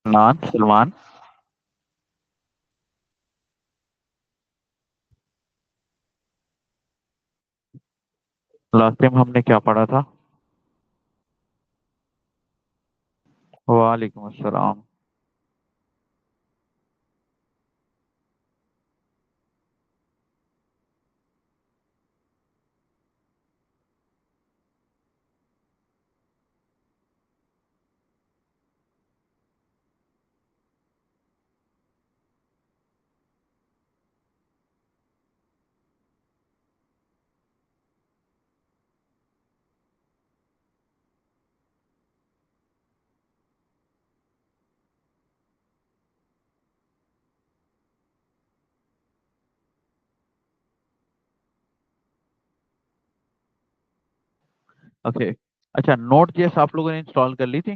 नान Salman. Last time हमने क्या पढ़ा था? वालेकुम अस्सलाम। ओके। अच्छा, नोट जेएस आप लोगों ने इंस्टॉल कर ली थी?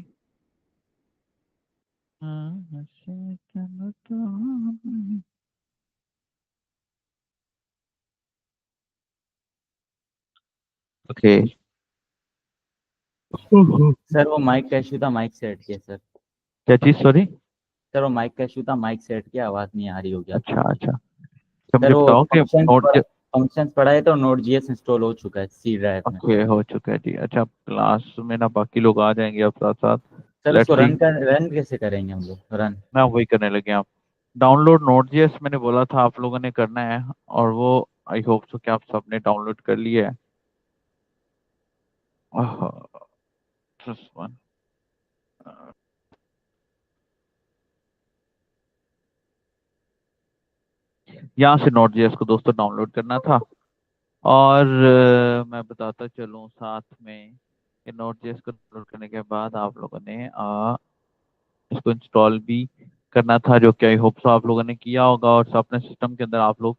ओके। सर वो माइक का इशू था, माइक से हट गया सर। क्या चीज, सॉरी? सर वो माइक का इशू था, माइक से हट गया, आवाज़ नहीं आ रही होगी आपको। अच्छा अच्छा, तो सर मुझे वो बताओ कि नोट जे फंक्शंस पढ़ा है तो नोट जीएस इंस्टॉल हो चुका है सी ड्राइव में। ओके, हो चुका है जी। अच्छा, क्लास में ना बाकी लोग आ जाएंगे अब साथ साथ। सर लेट्स उसको सी। रन कैसे करेंगे हम लोग रन? ना वही करने लगे आप। डाउनलोड नोट जेएस मैंने बोला था आप लोगों ने करना है, और वो आई होप सो कि आप सबने डाउनलोड कर लिया है। Just one. यहाँ से नोट जेएस को दोस्तों डाउनलोड करना था। और मैं बताता चलूँ साथ में कि नोट जेएस को डाउनलोड करने के बाद आप लोगों ने इसको इंस्टॉल भी करना था, जो कि आई होप सो आप लोगों ने किया होगा। और अपने सिस्टम के अंदर आप लोग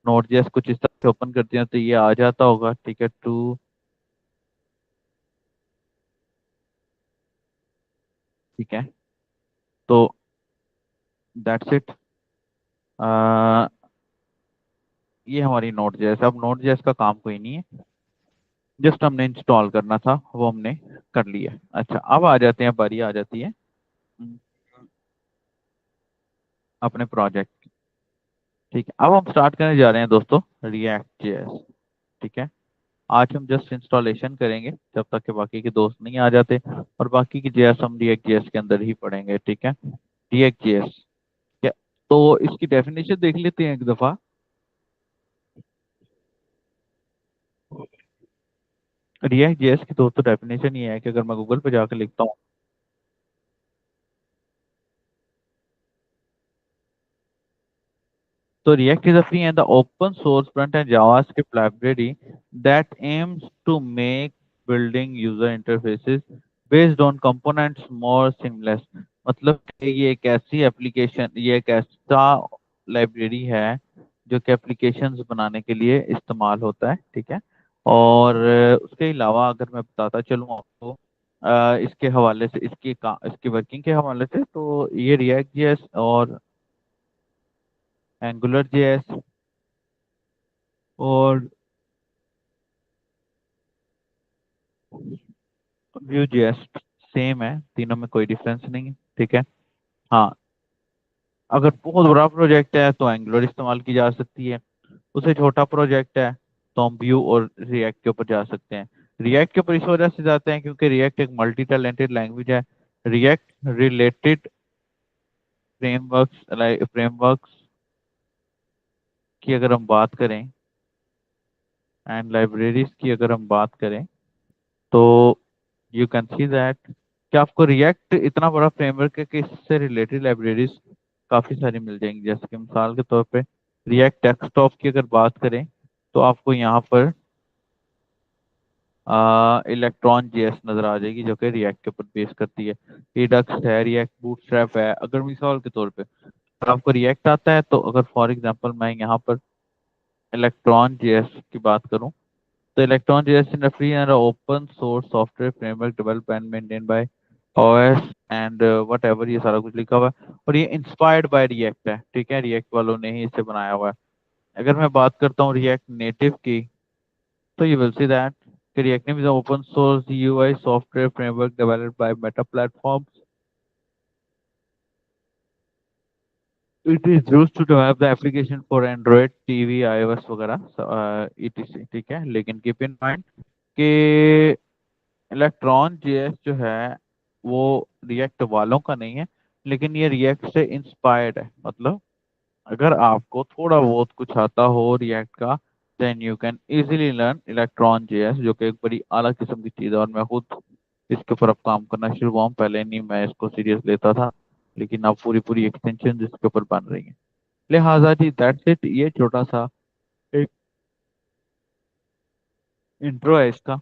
नोट जेएस कुछ इस तरह से ओपन करते हैं तो ये आ जाता होगा, ठीक है। टू, ठीक है। तो दैट्स इट। ये हमारी नोट जेएस। अब नोट जेएस का काम कोई नहीं है, जस्ट हमने इंस्टॉल करना था, वो हमने कर लिया। अच्छा, अब आ जाते हैं, बारी आ जाती है हम्म, अपने प्रोजेक्ट। ठीक है, अब हम स्टार्ट करने जा रहे हैं दोस्तों रिएक्ट जेएस। ठीक है। आज हम जस्ट इंस्टॉलेशन करेंगे जब तक कि बाकी के दोस्त नहीं आ जाते, और बाकी की जेएस हम रिएक्ट जेएस के अंदर ही पढ़ेंगे। ठीक है। रिएक्ट जेएस क्या? तो इसकी डेफिनेशन देख लेते हैं एक दफा। रिएक्ट जेएस की दोस्तों डेफिनेशन ये है कि अगर मैं गूगल पे जाकर लिखता हूँ, so React is a free and the open source front-end JavaScript library that aims to make building user interfaces based on components more seamless। मतलब कि ये एक ऐसी एप्लीकेशन, ये एक ऐसा लाइब्रेरी है जो कि एप्लीकेशंस बनाने के लिए इस्तेमाल होता है। ठीक है। और उसके अलावा अगर मैं बताता चलूँ आपको इसके हवाले से, इसकी वर्किंग के हवाले से, तो ये रिएक्ट जेएस और एंगुलर जेएस और व्यू जेएस सेम है, तीनों में कोई डिफरेंस नहीं है। ठीक है। हाँ, अगर बहुत बड़ा प्रोजेक्ट है तो एंगुलर इस्तेमाल की जा सकती है। उससे छोटा प्रोजेक्ट है तो हम व्यू और रिएक्ट के ऊपर जा सकते हैं। रिएक्ट के ऊपर इस वजह से जाते हैं क्योंकि रिएक्ट एक मल्टी टैलेंटेड लैंग्वेज है। रिएक्ट रिलेटेड फ्रेमवर्क्स की अगर हम बात करें एंड लाइब्रेरीज की अगर हम बात करें, तो यू कैन सी दैट कि आपको रिएक्ट इतना बड़ा फ्रेमवर्क है कि इससे रिलेटेड लाइब्रेरीज काफ़ी सारी मिल जाएंगी। जैसे कि मिसाल के तौर पे रिएक्ट डेस्कटॉप की अगर बात करें, तो आपको यहाँ पर इलेक्ट्रॉन जेएस नज़र आ जाएगी जो कि रिएक्ट के ऊपर बेस करती है। रिडक्स है, रिएक्ट बूटस्ट्रैप है। अगर मिसाल के तौर पे अगर आपको रिएक्ट आता है, तो अगर फॉर एग्जांपल मैं यहाँ पर इलेक्ट्रॉन जेएस की बात करूँ, तो electron JS in free and open source software framework develop and maintain by OS and what ever, ये सारा कुछ लिखा हुआ है। और ये इंस्पायर्ड बाय रिएक्ट है। ठीक है, रिएक्ट वालों ने ही इसे बनाया हुआ है। अगर मैं बात करता हूँ रिएक्ट नेटिव की, तो you will see that React Native is open source UI software framework developed by Meta platforms it is used to develop the application for Android TV iOS वगैरह ईटीसी, ठीक है। लेकिन कीप इन माइंड कि Electron JS जो है वो react वालों का नहीं है, लेकिन ये रिएक्ट से इंस्पायर्ड है। मतलब अगर आपको थोड़ा बहुत कुछ आता हो रिएक्ट का, then you can easily learn Electron JS, जो कि एक बड़ी आला किस्म की चीज़ है। और मैं खुद इसके ऊपर अब काम करना शुरू हुआ हूँ, पहले नहीं मैं इसको सीरियस लेता था, लेकिन अब पूरी पूरी एक्सटेंशन इसके ऊपर बन रही है। लिहाजा जी दैट्स इट, ये छोटा सा एक इंट्रो है इसका।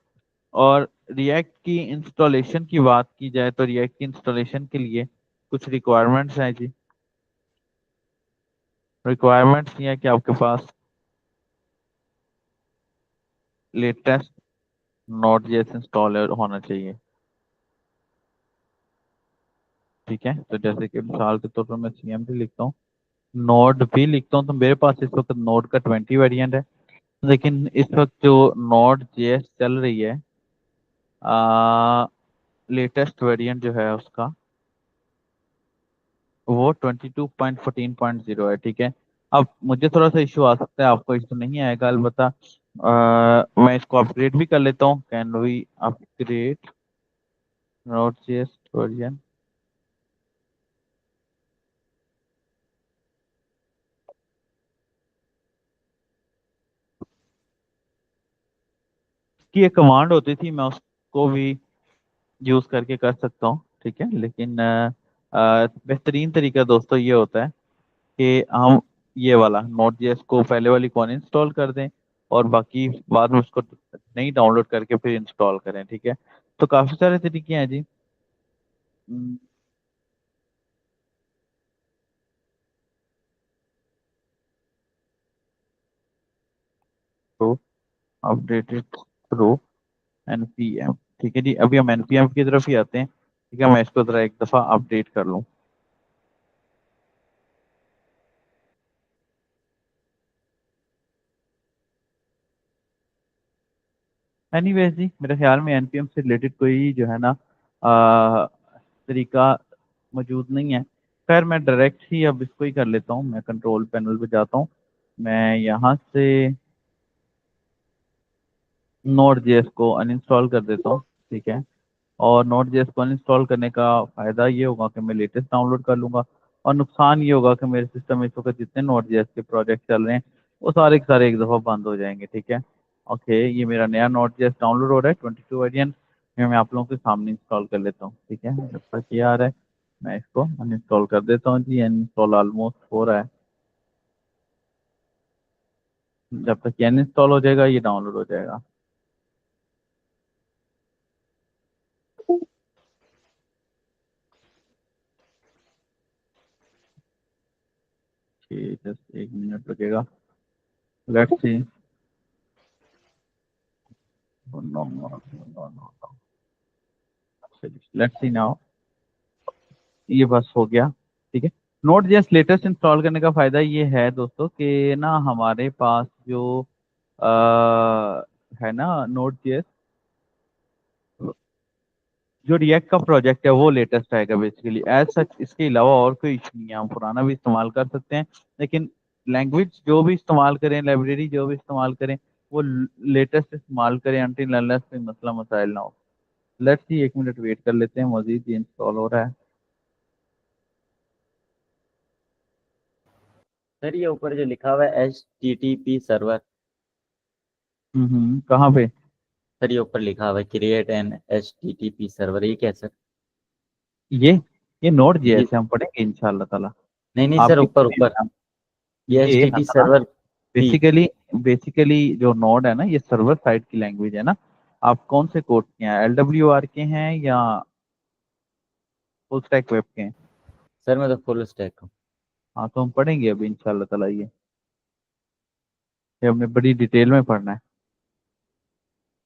और रिएक्ट की इंस्टॉलेशन की बात की जाए तो रिएक्ट की इंस्टॉलेशन के लिए कुछ रिक्वायरमेंट्स हैं जी। रिक्वायरमेंट्स ये है कि आपके पास लेटेस्ट नोड जेएस इंस्टॉल होना चाहिए, ठीक है। तो जैसे कि मिसाल के तौर पर मैं सीएमडी लिखता हूँ, नोड भी लिखता हूँ, तो मेरे पास इस वक्त नोड का 20 वेरिएंट है। लेकिन इस वक्त जो नोड जेएस चल रही है, लेटेस्ट वेरिएंट जो है उसका वो 22.14.0 है, ठीक है। अब मुझे थोड़ा सा इशू आ सकता है, आपको इशू नहीं आएगा अलबत्ता। मैं इसको अपग्रेड भी कर लेता हूँ। Can we upgrade Node JS version? की एक कमांड होती थी, मैं उसको भी यूज करके कर सकता हूँ, ठीक है। लेकिन बेहतरीन तरीका दोस्तों ये होता है कि हम ये वाला नोट जेएस को पहले वाली कौन इंस्टॉल कर दें, और बाकी बाद में उसको नहीं डाउनलोड करके फिर इंस्टॉल करें, ठीक है। तो काफी सारे तरीके हैं जी। हम्म, तो अपडेटेड थ्रू एनपीएम, ठीक है जी। अभी हम एनपीएम की तरफ ही आते हैं, ठीक है। मैं इसको जरा एक दफा अपडेट कर लूँ। एनीवेज जी, मेरे ख्याल में एनपीएम से रिलेटेड कोई जो है ना तरीका मौजूद नहीं है। खैर मैं डायरेक्ट ही अब इसको ही कर लेता हूँ। मैं कंट्रोल पैनल पे जाता हूँ, मैं यहाँ से नोड जेएस को अनइंस्टॉल कर देता हूँ, ठीक है। और नोड जेएस को अनइंस्टॉल करने का फायदा ये होगा कि मैं लेटेस्ट डाउनलोड कर लूंगा, और नुकसान ये होगा कि मेरे सिस्टम में इस वक्त जितने नोड जेएस के प्रोजेक्ट चल रहे हैं वो सारे के सारे एक दफ़ा बंद हो जाएंगे, ठीक है। ओके, ये मेरा नया नोड जेएस डाउनलोड हो रहा है 22 वेरिएंट में। मैं आप लोगों के सामने इंस्टॉल कर लेता हूँ, ठीक है। जब तक ये आ रहा है मैं इसको अनइंस्टॉल कर देता हूँ जी। अनइंस्टॉल ऑलमोस्ट हो रहा है। जब तक ये अनइंस्टॉल हो जाएगा ये डाउनलोड हो जाएगा। ठीक है, 1 मिनट लगेगा। Let's see. No no no no, let's see now. ये बस हो गया, ठीक है। नोट जेएस लेटेस्ट इंस्टॉल करने का फायदा ये है दोस्तों कि ना हमारे पास जो है ना नोट जेएस, जो रिएक्ट का प्रोजेक्ट है वो लेटेस्ट आएगा बेसिकली। एज सच इसके अलावा और कोई इशू नहीं है, हम पुराना भी इस्तेमाल कर सकते हैं। लेकिन लैंग्वेज जो भी इस्तेमाल करें, लाइब्रेरी जो भी इस्तेमाल करें, वो लेटेस्ट इस्तेमाल करें अनटिल अनलेस कोई मसला मसाइल ना हो। लेट्स सी, 1 मिनट वेट कर लेते हैं, मजीद ये इंस्टॉल हो रहा है। सर ये ऊपर जो लिखा हुआ है HTTP सर्वर, कहाँ पे? सर ये ऊपर लिखा हुआ है क्रिएट एन HTTP सर्वर, ये क्या सर? ये ये नोट जी, जेएस है, हम पढ़ेंगे इंशाल्लाह ताला। नहीं नहीं सर, आपकी ऊपर ऊपर ये ये HTTP हमारा सर्वर भी। बेसिकली बेसिकली जो नोड है ना, ये सर्वर साइड की लैंग्वेज है ना। आप कौन से कोड के हैं, एलडब्ल्यू आर के हैं या फुल स्टैक वेब के हैं? सर मैं तो फुल स्टैक हूँ। हाँ, तो हम पढ़ेंगे अभी इंशाल्लाह ताला ये हमने बड़ी डिटेल में पढ़ना है।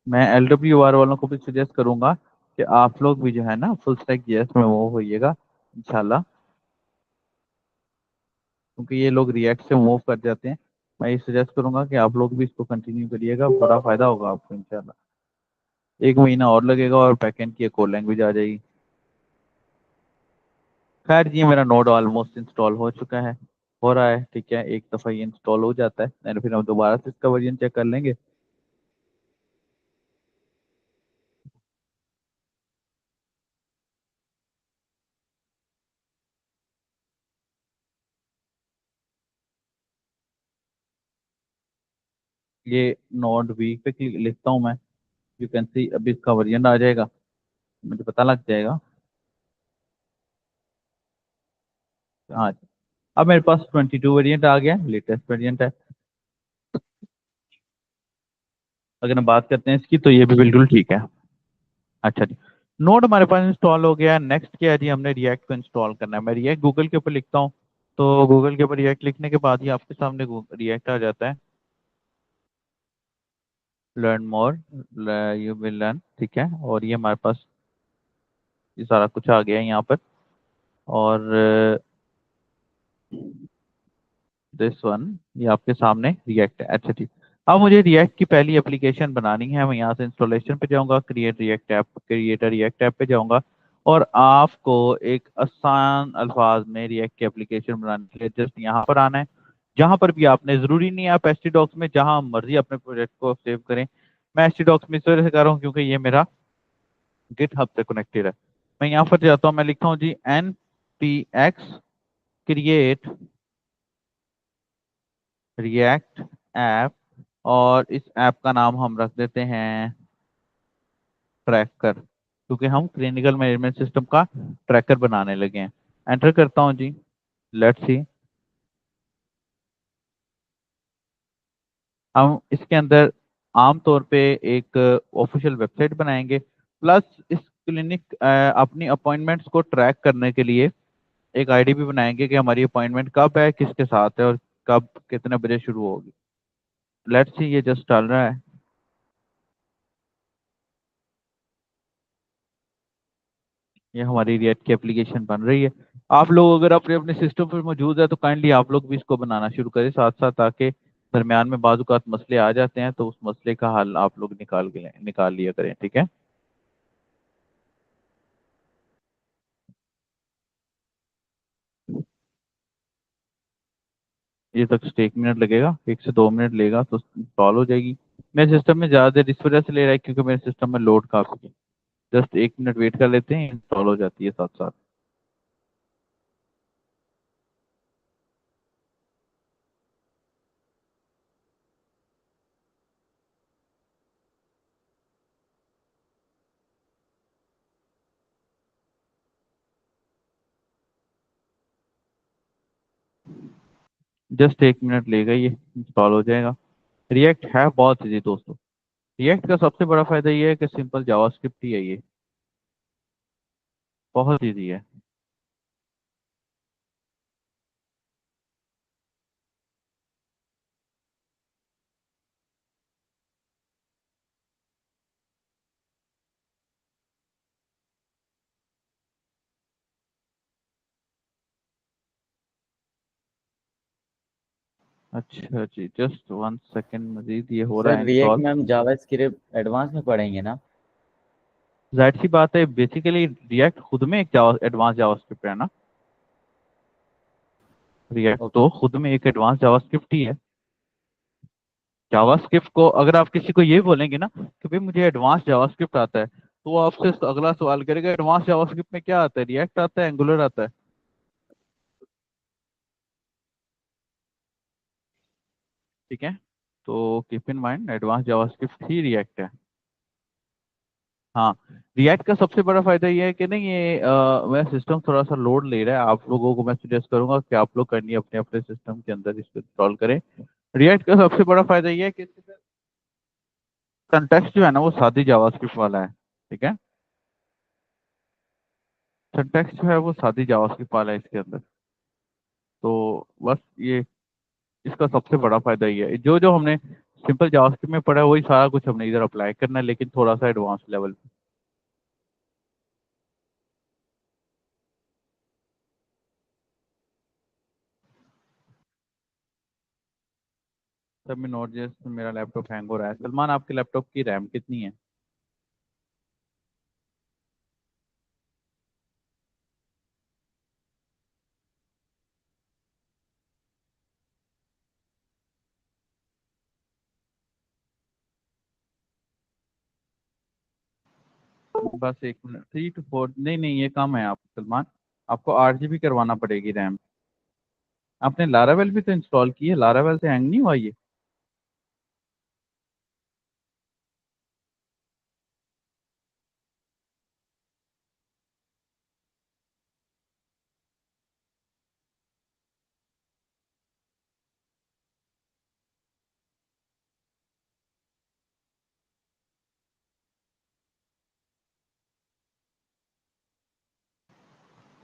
मैं एलडब्ल्यू आर वालों को भी सजेस्ट करूंगा कि आप लोग भी जो है ना फुल स्टैक जेएस में वो होइएगा इंशाल्लाह, क्योंकि ये लोग रिएक्ट से मूव कर जाते हैं। मैं ये सजेस्ट करूंगा कि आप लोग भी इसको कंटिन्यू करिएगा, बड़ा फायदा होगा आपको इंशाल्लाह। 1 महीना और लगेगा और बैकएंड की एक और लैंग्वेज आ जाएगी। खैर जी, मेरा नोड ऑलमोस्ट इंस्टॉल हो चुका है। हो रहा है, ठीक है। एक दफ़ा ये इंस्टॉल हो जाता है, और फिर हम दोबारा से इसका वर्जन चेक कर लेंगे। ये नोड वीक पे लिखता हूँ मैं। यू कैन सी अभी इसका वर्जन आ जाएगा, मुझे पता लग जाएगा। हाँ, अब मेरे पास 22 वेरिएंट आ गया, लेटेस्ट वेरिएंट है। अगर हम बात करते हैं इसकी, तो ये भी बिल्कुल ठीक है। अच्छा जी, नोड हमारे पास इंस्टॉल हो गया। नेक्स्ट क्या है जी, हमने रिएक्ट को इंस्टॉल करना है। मैं रिएक्ट गूगल के ऊपर लिखता हूँ, तो गूगल के ऊपर रिएक्ट लिखने के बाद ही आपके सामने रिएक्ट आ जाता है। Learn more, you will learn, ठीक है। और ये हमारे पास ये सारा कुछ आ गया है यहाँ पर। और दिस वन, ये आपके सामने रिएक्ट है। अच्छा ठीक, अब मुझे रिएक्ट की पहली एप्लीकेशन बनानी है। मैं यहाँ से इंस्टॉलेशन पे जाऊंगा, create react app, creator react app पे जाऊंगा। और आपको एक आसान अल्फाज में रिएक्ट की एप्लीकेशन बनाने के लिए जस्ट यहाँ पर आना है। जहां पर भी आपने, जरूरी नहीं है आप एच डॉक्स में, जहां मर्जी अपने प्रोजेक्ट को सेव करें। मैं एच डॉक्स में इस वजह से कर रहा हूँ क्योंकि ये मेरा गिट हब से कनेक्टेड है। मैं यहाँ पर जाता हूँ, मैं लिखता हूँ जी N P X create react app, और इस ऐप का नाम हम रख देते हैं ट्रैकर, क्योंकि हम क्लिनिकल मैनेजमेंट सिस्टम का ट्रैकर बनाने लगे हैं। एंटर करता हूँ जी, लेट्स सी। हम इसके अंदर आमतौर पे एक ऑफिशियल वेबसाइट बनाएंगे, प्लस इस क्लिनिक अपनी अपॉइंटमेंट्स को ट्रैक करने के लिए एक आईडी भी बनाएंगे कि हमारी अपॉइंटमेंट कब है, किसके साथ है, और कब कितने बजे शुरू होगी। लेट्स सी, ये जस्ट डाल रहा है। ये हमारी रिएक्ट की एप्लीकेशन बन रही है। आप लोग अगर अपने अपने सिस्टम पर मौजूद है तो काइंडली आप लोग भी इसको बनाना शुरू करें साथ साथ, ताकि दरमियान में बाजुकात मसले आ जाते हैं तो उस मसले का हल आप लोग निकाल लिया करें, ठीक है। ये तक 1 मिनट लगेगा, 1 से 2 मिनट लेगा तो इंस्टॉल हो जाएगी। मेरे सिस्टम में ज़्यादा देर इस वजह से ले रहा है क्योंकि मेरे सिस्टम में लोड काफ़ी है। जस्ट 1 मिनट वेट कर लेते हैं, इंस्टॉल हो जाती है साथ साथ। जस्ट 1 मिनट लेगा, ये इंस्टॉल हो जाएगा। रिएक्ट है बहुत ईजी दोस्तों। रिएक्ट का सबसे बड़ा फायदा ये है कि सिंपल जावास्क्रिप्ट ही है ये, बहुत ईजी है। अच्छा जी, जस्ट 1 सेकेंड, मजीद ये हो रहा सर है रिएक्ट इंस्टॉल। में हम जावास्क्रिप्ट एडवांस में पढ़ेंगे ना? जाहिर सी बात है, बेसिकली रिएक्ट खुद में एक जावा एडवांस जावास्क्रिप्ट है ना। React okay. तो खुद में एक एडवांस जावास्क्रिप्ट ही है। जावास्क्रिप्ट को अगर आप किसी को ये बोलेंगे ना कि भाई मुझे एडवांस जावास्क्रिप्ट आता है, तो वो आपसे अगला सवाल करेगा एडवांस जावास्क्रिप्ट में क्या आता है, रिएक्ट आता है, एंगुलर आता है, ठीक है। तो keep in mind, advance JavaScript he react है। हाँ, रिएक्ट का सबसे बड़ा फायदा ये है कि नहीं, ये मेरा सिस्टम थोड़ा सा लोड ले रहा है। आप लोगों को मैं सजेस्ट करूंगा कि आप लोग करनी अपने अपने सिस्टम के अंदर इसको इंस्टॉल करें। रिएक्ट का सबसे बड़ा फायदा ये है कि कंटेक्स्ट जो है ना वो सादी जावास्क्रिप्ट वाला है, ठीक है। सिंटैक्स जो है वो सादी जावास्क्रिप्ट वाला है इसके अंदर। तो बस ये इसका सबसे बड़ा फायदा ये है, जो जो हमने सिंपल जावास्क्रिप्ट में पढ़ा है वही सारा कुछ हमने इधर अप्लाई करना है, लेकिन थोड़ा सा एडवांस लेवल पे। सब में नोट जस्ट मेरा लैपटॉप हैंग हो रहा है। सलमान, आपके लैपटॉप की रैम कितनी है? बस एक मिनट, 3 to 4, नहीं नहीं ये कम है आप सलमान, आपको 8 GB करवाना पड़ेगी रैम। आपने लारावेल भी तो इंस्टॉल की है, लारावेल से हैंग नहीं हुआ ये?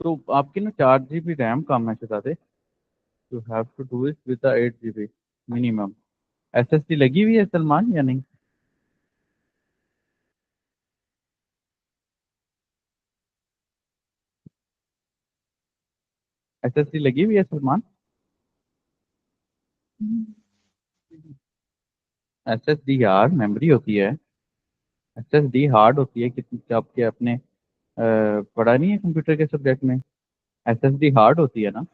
तो आपकी ना 4 GB रैम कम है शहजादे, you have to do it with 8 GB minimum. SSD लगी हुई है सलमान या नहीं? SSD लगी हुई है सलमान? SSD यार मेमोरी होती है, SSD हार्ड होती है, कितनी आपके अपने पढ़ा नहीं है कंप्यूटर के सब्जेक्ट में? SSD हार्ड होती है ना,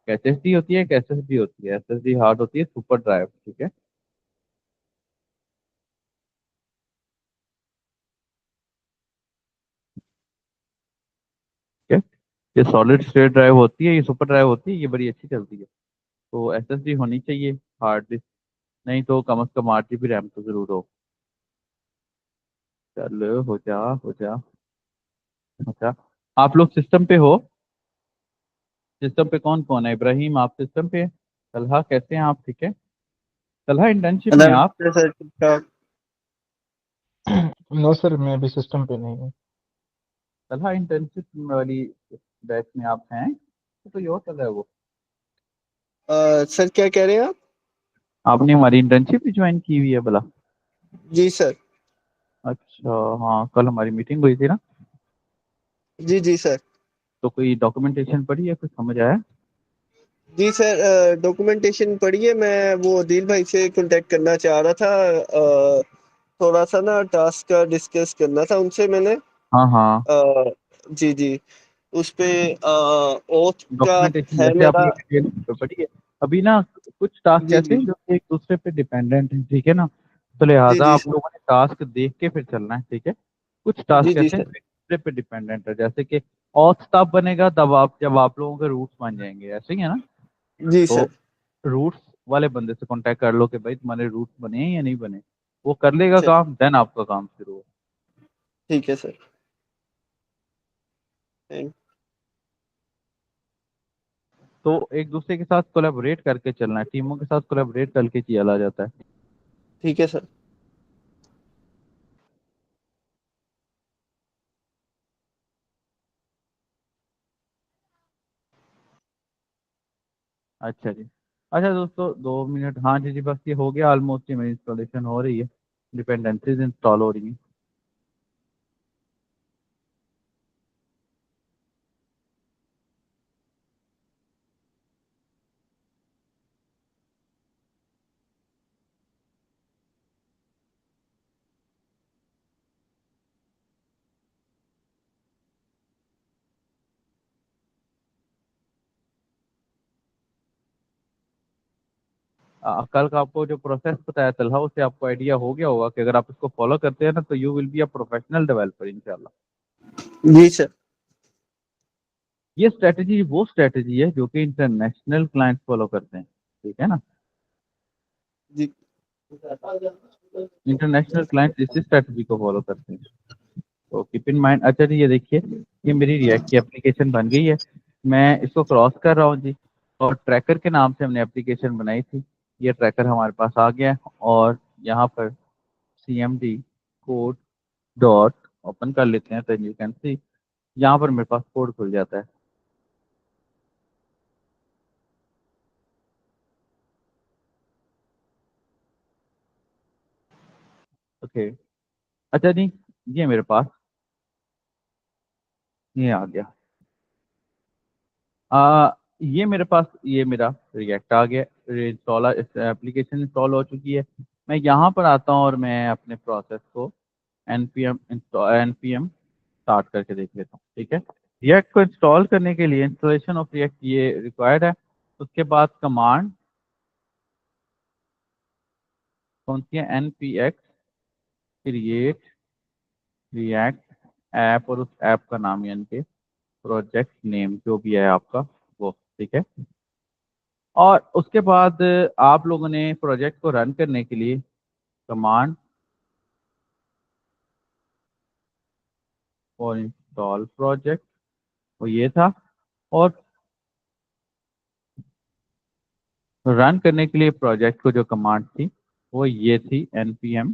HSD होती है, एक SSD होती है, SSD हार्ड होती है, सुपर ड्राइव, ठीक है। ठीक है, ये सॉलिड स्टेट ड्राइव होती है, ये सुपर ड्राइव होती है, ये बड़ी अच्छी चलती है। तो SSD होनी चाहिए हार्ड डिस्क, नहीं तो कम से कम 8 GB रैम तो जरूर हो। चल हो जा, हो जा। अच्छा, आप लोग सिस्टम पे हो? सिस्टम पे कौन कौन है? इब्राहिम आप सिस्टम पे? तलहा कैसे हैं आप, ठीक है? तलहा इंटर्नशिप में आप? नमस्ते सर, ठीक ठाक। नो सर, मैं अभी सिस्टम पे नहीं हूँ। तलहा इंटर्नशिप वाली बैच में आप हैं तो ये और चल रहा है वो? सर क्या कह रहे हैं आप? आपने हमारी इंटर्नशिप भी ज्वाइन की हुई है भला? जी सर। अच्छा, हाँ कल हमारी मीटिंग हुई थी ना। जी जी सर। तो कोई डॉक्यूमेंटेशन पढ़ी है, कुछ समझ आया? जी सर, डॉक्यूमेंटेशन पढ़िए। मैं वो अदील भाई से कांटेक्ट करना चाह रहा था। थोड़ा सा ना टास्क का डिस्कस करना था उनसे मैंने। हाँ हाँ। जी जी। उस पे ओथ का डॉक्यूमेंटेशन है वैसे मेरा। आपने डिटेल में पढ़ी है? अभी ना कुछ टास्क जी ऐसे जी। हैं जो कि एक दूसरे पे डिपेंडेंट हैं, ठीक है ना? तो जी लिहाजा जी आप सर। लोगों ने टास्क देख के फिर चलना है, ठीक है। कुछ जी टास्क जी ऐसे हैं सर। जो एक दूसरे पे डिपेंडेंट है, जैसे कि ऑथ तब बनेगा तब आप जब आप लोगों के रूट्स बन जाएंगे, ऐसे ही है ना? जी तो सर। रूट्स वाले बंदे से कांटेक्ट कर लो कि भाई तुम्हारे रूट्स बने हैं या नहीं बने, वो कर लेगा चलिए। काम, देन आपका काम शुरू हो। ठीक है सर। थैंक। तो एक दूसरे के साथ कोलैबोरेट करके चलना है, टीमों के साथ कोलैबोरेट करके किया जाता है। ठीक है सर। अच्छा जी। अच्छा दोस्तों 2 मिनट, हाँ जी जी, बस ये हो गया ऑलमोस्ट, ये मेरी इंस्टॉलेशन हो रही है, डिपेंडेंसीज इंस्टॉल हो रही हैं। कल का आपको जो प्रोसेस बताया तलहा, उससे आपको आइडिया हो गया होगा कि अगर आप इसको फॉलो करते हैं ना तो you will be a professional developer इंशाल्लाह। जी सर। ये स्ट्रेटजी वो स्ट्रेटजी है जो कि इंटरनेशनल क्लाइंट फॉलो करते हैं, ठीक है ना? जी इंटरनेशनल क्लाइंट इसी स्ट्रेटजी को फॉलो करते हैं, तो कीप इन माइंड। अच्छा जी, ये देखिए, ये मेरी रिएक्ट की एप्लीकेशन बन गई है, मैं इसको क्रॉस कर रहा हूँ जी, और ट्रैकर के नाम से हमने एप्लीकेशन बनाई थी, ये ट्रैकर हमारे पास आ गया है। और यहाँ पर CMD कोड डॉट ओपन कर लेते हैं तो यू कैन सी, यहाँ पर मेरे पास कोड खुल जाता है। ओके, अच्छा जी, ये मेरे पास ये आ गया। ये मेरे पास ये मेरा रिएक्ट आ गया, इंस्टॉल एप्लीकेशन इंस्टॉल हो चुकी है। मैं यहाँ पर आता हूँ और मैं अपने प्रोसेस को npm स्टार्ट करके देख लेता हूँ, ठीक है। रिएक्ट को इंस्टॉल करने के लिए इंस्टॉलेशन ऑफ रिएक्ट ये रिक्वायर्ड है। उसके बाद कमांड कौन सी है? npx क्रिएट रिएक्ट ऐप और उस ऐप का नाम, यानी कि प्रोजेक्ट नेम जो भी है आपका वो, ठीक है। और उसके बाद आप लोगों ने प्रोजेक्ट को रन करने के लिए कमांड फॉर इंस्टॉल प्रोजेक्ट, वो ये था। और रन करने के लिए प्रोजेक्ट को जो कमांड थी वो ये थी npm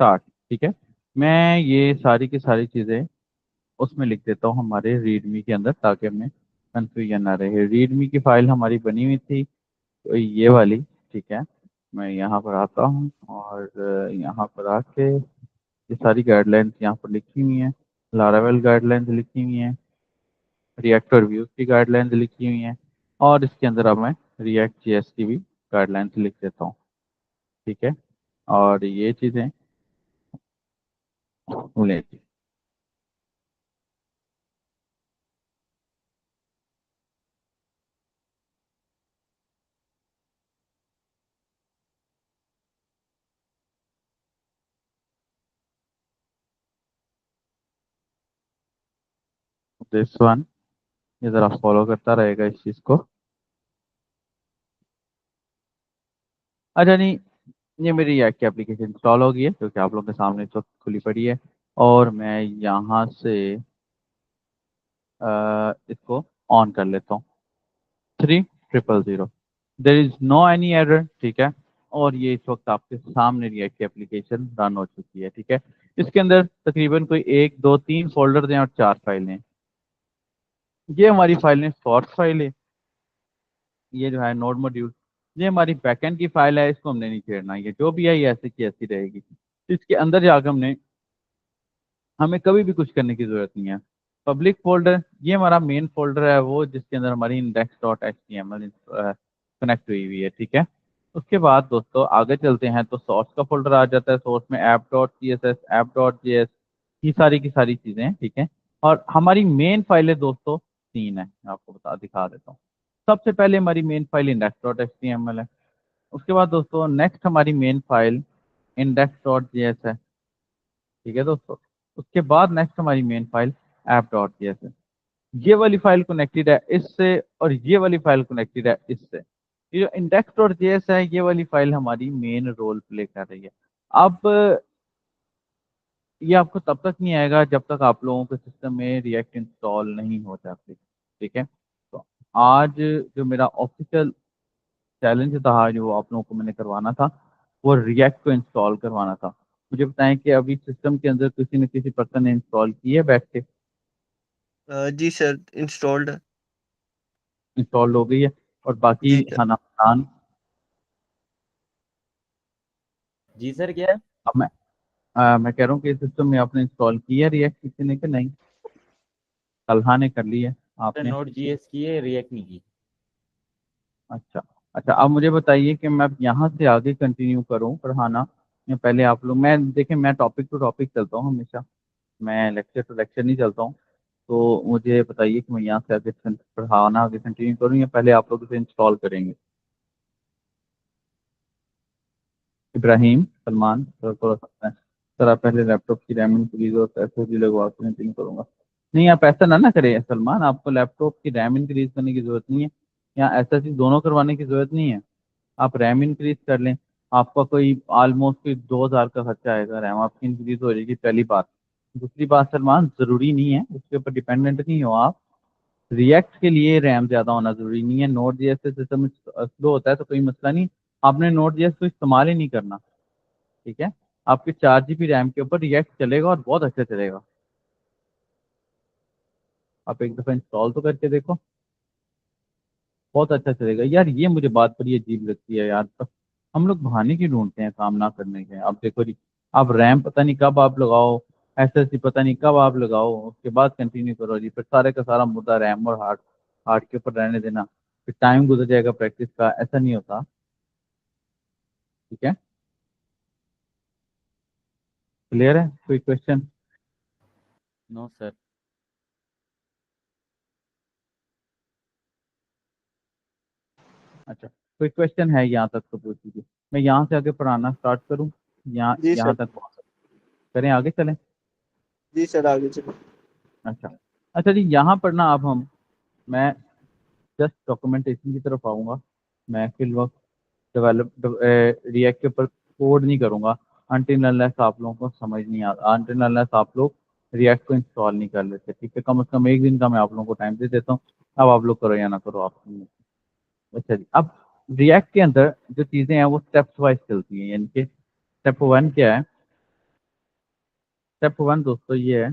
start, ठीक है। मैं ये सारी की सारी चीज़ें उसमें लिख देता हूँ हमारे रीडमी के अंदर, ताकि हमें कंफ्यूजन ना रहे। रीडमी की फाइल हमारी बनी हुई थी तो ये वाली, ठीक है। मैं यहाँ पर आता हूँ और यहाँ पर आके ये सारी गाइडलाइंस यहाँ पर लिखी हुई हैं, लारावेल गाइडलाइंस लिखी हुई हैं, रिएक्टर व्यूज की गाइडलाइंस लिखी हुई हैं, और इसके अंदर अब मैं रिएक्ट जेएस की भी गाइडलाइंस लिख देता हूँ, ठीक है। और ये चीज़ें भूलें। दिस वन, ये ज़रा फॉलो करता रहेगा इस चीज़ को। अच्छा नहीं, ये मेरी रिएक्ट की एप्लीकेशन इंस्टॉल हो गई है, क्योंकि आप लोगों के सामने इस वक्त खुली पड़ी है। और मैं यहाँ से इसको ऑन कर लेता हूँ। 3000, there is no any error, ठीक है। और ये इस वक्त आपके सामने रिएक्ट की एप्लीकेशन रन हो चुकी है, ठीक है। इसके अंदर तकरीबन कोई 1 2 3 फोल्डर हैं और 4 फाइलें हैं। ये हमारी फाइल है, सोर्स फाइल है, ये जो है नोड मॉड्यूल। ये हमारी बैकएंड की फाइल है, इसको हमने नहीं छेड़ना, ये जो भी है ये ऐसे की ऐसी रहेगी। तो इसके अंदर जाकर हमें कभी भी कुछ करने की जरूरत नहीं है। पब्लिक फोल्डर, ये हमारा मेन फोल्डर है, वो जिसके अंदर हमारी index dot H T M L connect हुई हुई है, ठीक है। उसके बाद दोस्तों आगे चलते हैं तो सोर्स का फोल्डर आ जाता है। सोर्स में app dot C S S, app dot J S, ये सारी की सारी चीजें हैं, ठीक है। और हमारी मेन फाइलें दोस्तों 3 है, मैं आपको बता दिखा देता हूँ। सबसे पहले हमारी main file index dot H T M L है। उसके बाद दोस्तों नेक्स्ट हमारी main file index dot J S है, ठीक है दोस्तों। उसके बाद नेक्स्ट हमारी main file app dot JS है। ये वाली फाइल कनेक्टेड है इससे, और ये वाली फाइल कनेक्टेड है इससे। ये जो इंडेक्स डॉट जेएस है, ये वाली फाइल हमारी मेन रोल प्ले कर रही है। अब ये आपको तब तक नहीं आएगा जब तक आप लोगों के सिस्टम में रिएक्ट इंस्टॉल नहीं हो जाती, ठीक है। तो आज जो मेरा ऑफिशियल चैलेंज था, जो आप लोगों को मैंने करवाना था, वो रिएक्ट को इंस्टॉल करवाना था। मुझे बताएं कि अभी सिस्टम के अंदर किसी न किसी पर्सन ने इंस्टॉल की है बैठ के? जी सर, इंस्टॉल्ड है। इंस्टॉल हो गई है। और बाकी जी सर। हनान, जी सर, क्या? अब मैं कह रहा हूँ कि सिस्टम में आपने इंस्टॉल की है रिएक्ट किसी ने कि नहीं? तलहा ने कर ली है, आपने? नोड जीएस की है, रिएक्ट नहीं की। अच्छा। अच्छा, अब मुझे बताइए कि मैं यहाँ से आगे कंटिन्यू करूँ पढ़ाना, या पहले आप लोग, मैं देखें मैं टॉपिक टू टॉपिक चलता हूँ हमेशा, मैं लेक्चर टू लेक्चर नहीं चलता हूँ। तो मुझे बताइए कि मैं यहाँ से आगे पढ़ाना आगे कंटिन्यू करूँ, या पहले आप लोग इसे इंस्टॉल करेंगे? इब्राहिम, सलमान सर को सकता है। सर आप पहले लैपटॉप की रैम इंक्रीज और एसएसडी लगवा के कंटिन्यू करूँगा। नहीं, आप ऐसा ना करें सलमान, आपको लैपटॉप की रैम इंक्रीज करने की जरूरत नहीं है, या एसएसडी दोनों करवाने की जरूरत नहीं है। आप रैम इंक्रीज कर लें, आपका कोई ऑलमोस्ट कोई 2,000 का खर्चा आएगा, रैम आपकी इंक्रीज हो जाएगी, पहली बात। दूसरी बात सलमान, जरूरी नहीं है, उसके ऊपर डिपेंडेंट नहीं हो आप। रिएक्ट के लिए रैम ज्यादा होना जरूरी नहीं है। नोट जेएस से सिस्टम स्लो होता है तो कोई मसला नहीं, आपने नोट जेएस को इस्तेमाल ही नहीं करना, ठीक है। आपके 4 GB रैम के ऊपर रिएक्ट चलेगा और बहुत अच्छा चलेगा। आप एक दफ़ा इंस्टॉल तो करके देखो, बहुत अच्छा चलेगा यार। ये मुझे बात बड़ी अजीब लगती है यार, तो हम लोग बहाने क्यों ढूंढते हैं काम ना करने के? आप देखो जी, आप रैम पता नहीं कब आप लगाओ, एसएसडी पता नहीं कब आप लगाओ, उसके बाद कंटिन्यू करो जी, फिर सारे का सारा मुद्दा रैम और हार्ड हार्ड के ऊपर रहने देना, फिर टाइम गुजर जाएगा प्रैक्टिस का, ऐसा नहीं होता, ठीक है। क्लियर है? कोई क्वेश्चन? No sir. अच्छा, कोई क्वेश्चन है यहाँ तक तो पूछ लीजिए। मैं यहाँ से आगे पढ़ाना स्टार्ट करूँ, यहाँ जी यहाँ सर। तक पहुँच करें, आगे चलें? जी सर आगे चलो। अच्छा अच्छा जी, यहाँ पर ना अब मैं जस्ट डॉक्यूमेंटेशन की तरफ आऊँगा। मैं फिल वक्त डेवलप रिएक्ट के ऊपर कोड नहीं करूँगा अनटिल अनलेस आप लोगों को समझ नहीं आता, अनटिल अनलेस आप लोग रिएक्ट को इंस्टॉल नहीं कर लेते। ठीक है, कम से कम एक दिन का मैं आप लोगों को टाइम दे देता हूँ। अब आप लोग करो या ना करो आप। अच्छा जी, अब रिएक्ट के अंदर जो चीज़ें हैं वो स्टेप्स वाइज चलती हैं। यानी कि स्टेप वन क्या है? स्टेप वन दोस्तों ये है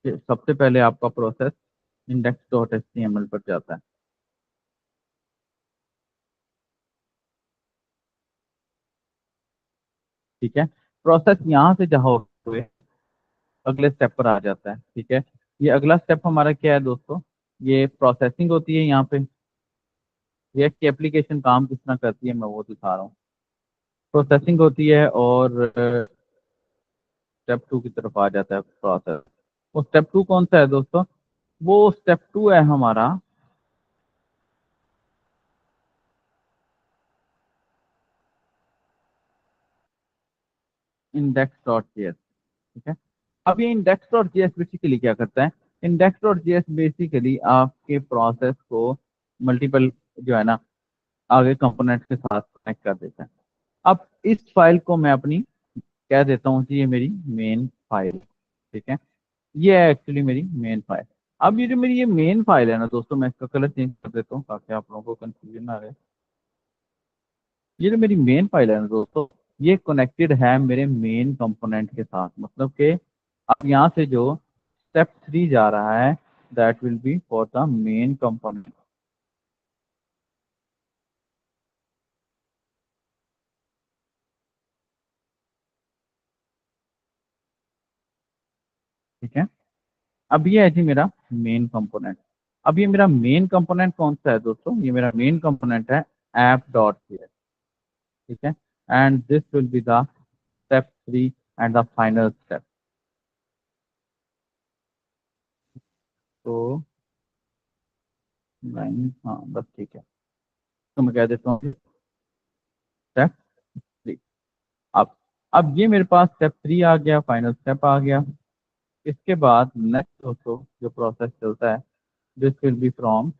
कि सबसे पहले आपका process index dot H T M L पर जाता है। ठीक है, प्रोसेस यहाँ से जहाँ हुए अगले स्टेप पर आ जाता है। ठीक है, ये अगला स्टेप हमारा क्या है दोस्तों? ये प्रोसेसिंग होती है। यहाँ पे रिएक्ट की एप्लीकेशन काम किस तरह करती है मैं वो दिखा रहा हूँ। प्रोसेसिंग होती है और स्टेप टू की तरफ आ जाता है प्रोसेस। वो स्टेप टू कौन सा है दोस्तों? वो स्टेप टू है हमारा इंडेक्स डॉट जेएस। ठीक है, अब ये इंडेक्स डॉट जेएस बेसिकली क्या करता है? इंडेक्स डॉट जेएस बेसिकली आपके प्रोसेस को मल्टीपल जो है ना आगे कंपोनेंट्स के साथ कनेक्ट कर देता है। अब इस फाइल को मैं अपनी कह देता हूँ कि ये मेरी मेन फाइल। ठीक है, ये है एक्चुअली मेरी मेन फाइल। अब ये जो मेरी ये मेन फाइल है ना दोस्तों, मैं इसका कलर चेंज कर देता हूँ ताकि आप लोगों को कंफ्यूजन ना रहे। ये जो मेरी मेन फाइल है ना दोस्तों, ये कनेक्टेड है मेरे मेन कंपोनेंट के साथ। मतलब कि अब यहाँ से जो स्टेप थ्री जा रहा है that will be for the main component. ठीक है, अब ये है जी मेरा मेन कंपोनेंट। अब ये मेरा मेन कंपोनेंट कौन सा है दोस्तों? ये मेरा मेन कंपोनेंट है ऐप डॉट जेएस। ठीक है, and this will be the step three and the final step. तो हाँ बस ठीक है, तो मैं कह देता हूँ स्टेप थ्री। अब ये मेरे पास स्टेप थ्री आ गया, फाइनल स्टेप आ गया। इसके बाद नेक्स्ट दोस्तों जो प्रोसेस चलता है दिस विल बी फ्रॉम।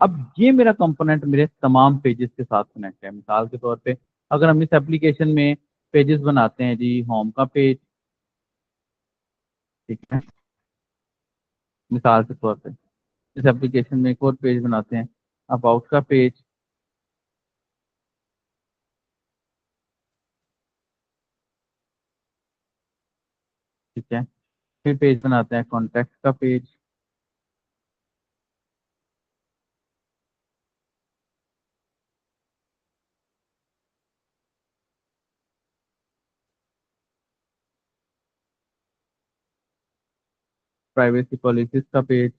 अब ये मेरा कंपोनेंट मेरे तमाम पेजेस के साथ कनेक्ट है। मिसाल के तौर पे अगर हम इस एप्लीकेशन में पेजेस बनाते हैं जी, होम का पेज। ठीक है, मिसाल के तौर पे इस एप्लीकेशन में एक और पेज बनाते हैं अबाउट का पेज। ठीक है, फिर पेज बनाते हैं कॉन्टैक्ट का पेज। प्राइवेसी पॉलिसीज का पेज।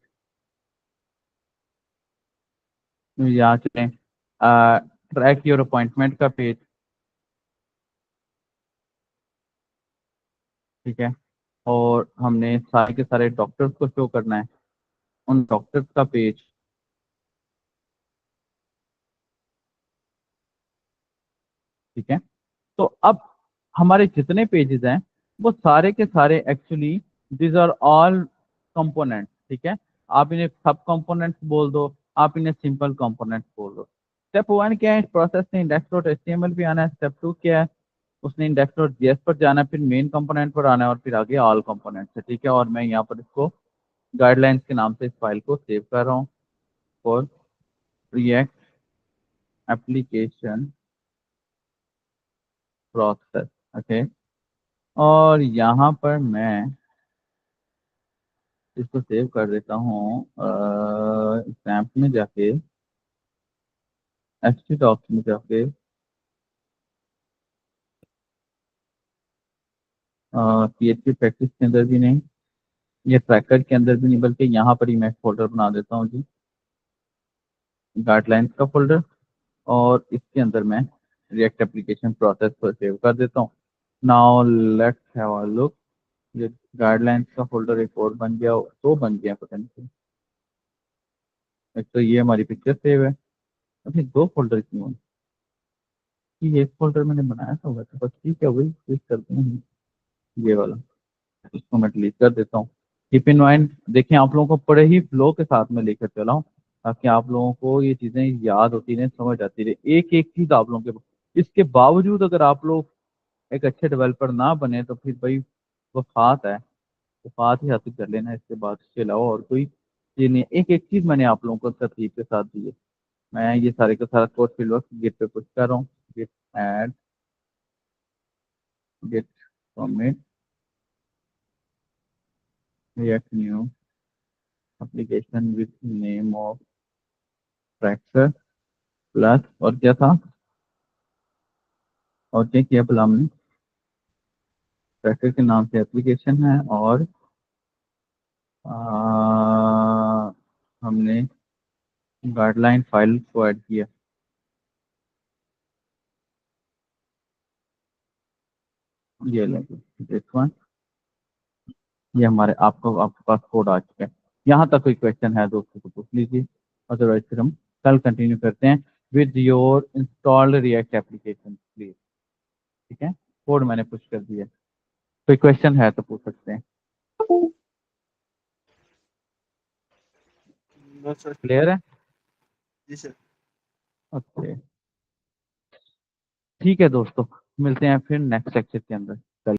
यहाँ चलें ट्रैक योर अपॉइंटमेंट का पेज। ठीक है, और हमने सारे के सारे डॉक्टर्स को शो करना है उन डॉक्टर्स का पेज। ठीक है, तो अब हमारे जितने पेजेस हैं वो सारे के सारे actually this are all components. ठीक है, आप इन्हें सब कंपोनेंट्स बोल दो, आप इन्हें सिंपल कंपोनेंट्स बोल दो। स्टेप वन क्या है? इस प्रोसेस में इंडेक्स डॉट एचटीएमएल भी आना है। स्टेप टू क्या है? उसने इंडेक्स डॉट जेएस पर जाना है, फिर मेन कंपोनेंट पर आना है और फिर आगे ऑल कंपोनेंट्स है। ठीक है, और मैं यहाँ पर इसको गाइडलाइंस के नाम से इस फाइल को सेव कर रहा हूँ for react application process. Okay, और यहाँ पर मैं इसको सेव कर देता हूँ स्टैम्प में जाके, एच टी डॉक्स में जाके, पीएचपी प्रैक्टिस के अंदर भी नहीं, ये ट्रैकर के अंदर भी नहीं, बल्कि यहाँ पर ही मैं फोल्डर बना देता हूँ जी, गाइडलाइंस का फोल्डर। और इसके अंदर मैं रिएक्ट एप्लीकेशन प्रोसेस को सेव कर देता हूँ। Now let's have a look. ये गाइडलाइंस का फोल्डर एक और बन गया, तो बन गया पता नहीं। एक तो ये हमारी पिक्चर सेव है, अभी 2 फोल्डर क्यों हैं? ये एक फोल्डर मैंने बनाया था वैसे, बस ठीक है वही क्लिक करते हैं, ये वाला, इसको मैं डिलीट कर देता हूँ। कीप इन माइंड, देखिए आप लोगों को बड़े ही फ्लो के साथ में लेकर चला हूँ ताकि आप लोगों को ये चीजें याद होती रहे, समझ आती रहे, एक एक चीज आप लोगों के। इसके बावजूद अगर आप लोग एक अच्छे डेवलपर ना बने तो फिर भाई वफात है, वफात ही हासिल कर लेना, इसके बाद इसके अलावा और कोई चीज नहीं है। एक एक चीज मैंने आप लोगों को तरतीब के साथ दी है। मैं ये सारे का सारा कोड फील्ड वर्क गिट पे पुश कर रहा हूँ, git add git commit React new application with name of tractor plus, और क्या था, और क्या किया भला हमने, ट्रैक्टर के नाम से एप्लीकेशन है, और हमने गाइडलाइन फाइल को ऐड किया। ये लेंगे दिस वन, ये हमारे आपके पास कोड आ चुका है। यहाँ तक कोई क्वेश्चन है दोस्तों तो पूछ लीजिए, अदरवाइज फिर हम कल कंटिन्यू करते हैं with your installed react application please. ठीक है, कोड मैंने पुश कर दिया, कोई क्वेश्चन है तो पूछ सकते हैं। बस सर। क्लियर है? जी सर। ओके, ठीक है दोस्तों, मिलते हैं फिर नेक्स्ट लेक्चर के अंदर।